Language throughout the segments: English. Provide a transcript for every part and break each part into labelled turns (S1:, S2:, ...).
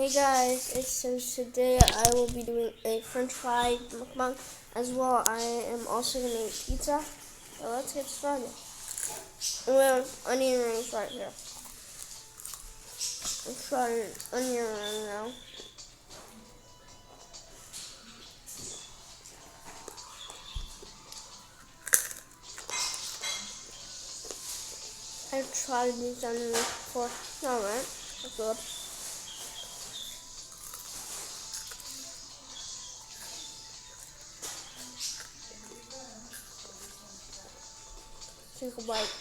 S1: Hey guys, so today I will be doing a french fry mukbang as well. I am also going to eat pizza. So let's get started. We have onion rings right here. Let's try an onion ring now. I've tried these onions before. Alright, that's good. Take a bite.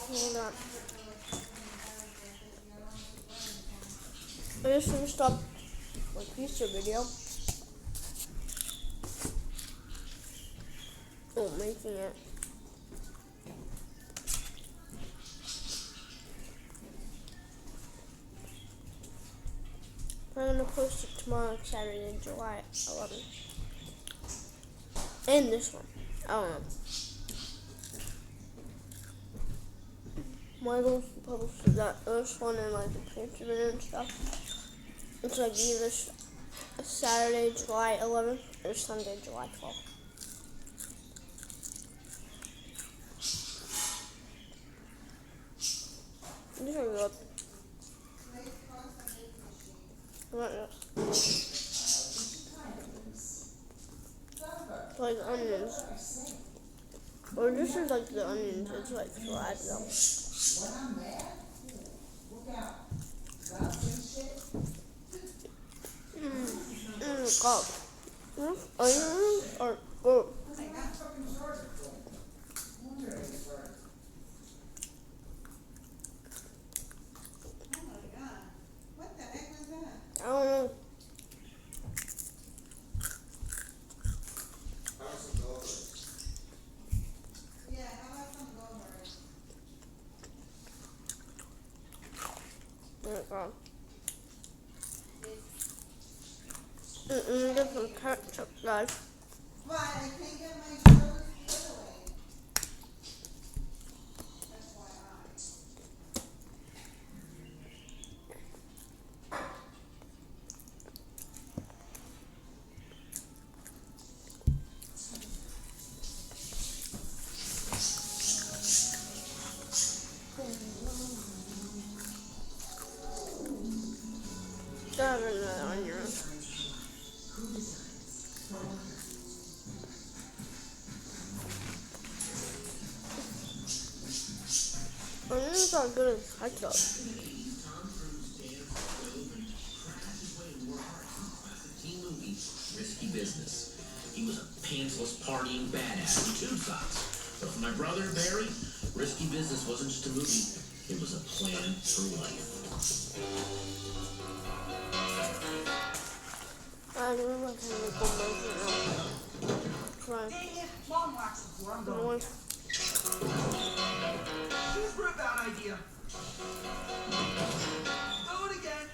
S1: Hold on. I just finished up my pizza video. Oh, making it. I'm going to post it tomorrow, Saturday, July 11th. And this one. I don't know. Michael posted this one in like the picture video and stuff. It's like either Saturday, July 11th or Sunday, July 12th. These are good. Like onions. Or this is like the onions, it's like fried though. God. These onions are good. I don't know. Get some ketchup, guys.
S2: Why? I can't get my toes put away. That's why
S1: Got another onion. Onions are good as ketchup.
S3: Risky business. He was a pantsless partying badass in tube socks. But for my brother Barry, risky business wasn't just a movie; it was a plan for life.
S1: I don't know if I can make one more now. Try.
S2: dang it. Mom walks before I'm going.
S1: One.
S4: Super bad idea. Do it again.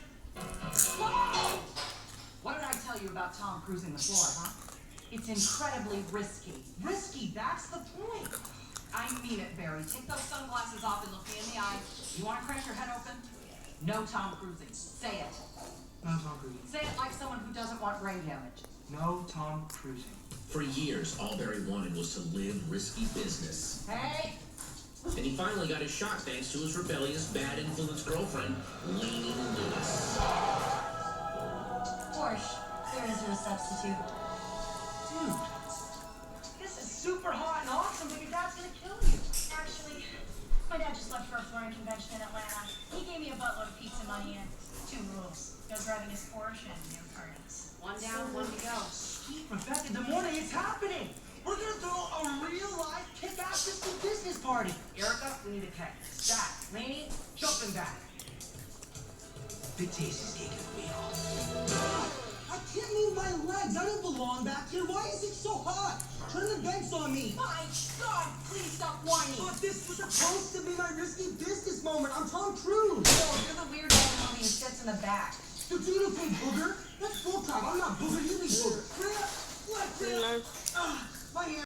S2: Whoa! What did I tell you about Tom cruising the floor, huh? It's incredibly risky.
S4: Risky, that's the point.
S2: I mean it, Barry. Take those sunglasses off and look me in the eye. You want to crack your head open? No Tom cruising. Say it.
S4: No Tom cruising.
S2: Say it like someone who doesn't want brain damage.
S4: No Tom cruising.
S3: For years, all Barry wanted was to live risky business.
S2: Hey!
S3: And he finally got his shot thanks to his rebellious, bad influence girlfriend, Lainey Lewis.
S5: Porsche, there is your substitute.
S4: Dude, this is super hot and awesome, but your dad's gonna kill you.
S5: Actually, my dad just left for a flooring convention in Atlanta. He gave me a buttload of pizza money and 2 rules. No driving his Porsche and no parties.
S2: One down, one to go.
S4: Rebecca, the morning it's happening. We're gonna throw a real-life kick-ass risky business party.
S2: Erica, we need a cake. Zach, Lainey, jumping back.
S4: Big Taste is taking the wheel. I can't move my legs. I don't belong back here. Why is it so hot? Turn the vents on me.
S2: My God, please stop whining.
S4: But this was supposed to be my risky business moment. I'm Tom Cruise.
S5: No, you're the weird old homie who sits in the back.
S4: The dude who played Booger? That's full time. I'm not Booger. You be Booger. Bring up. What? Bring up.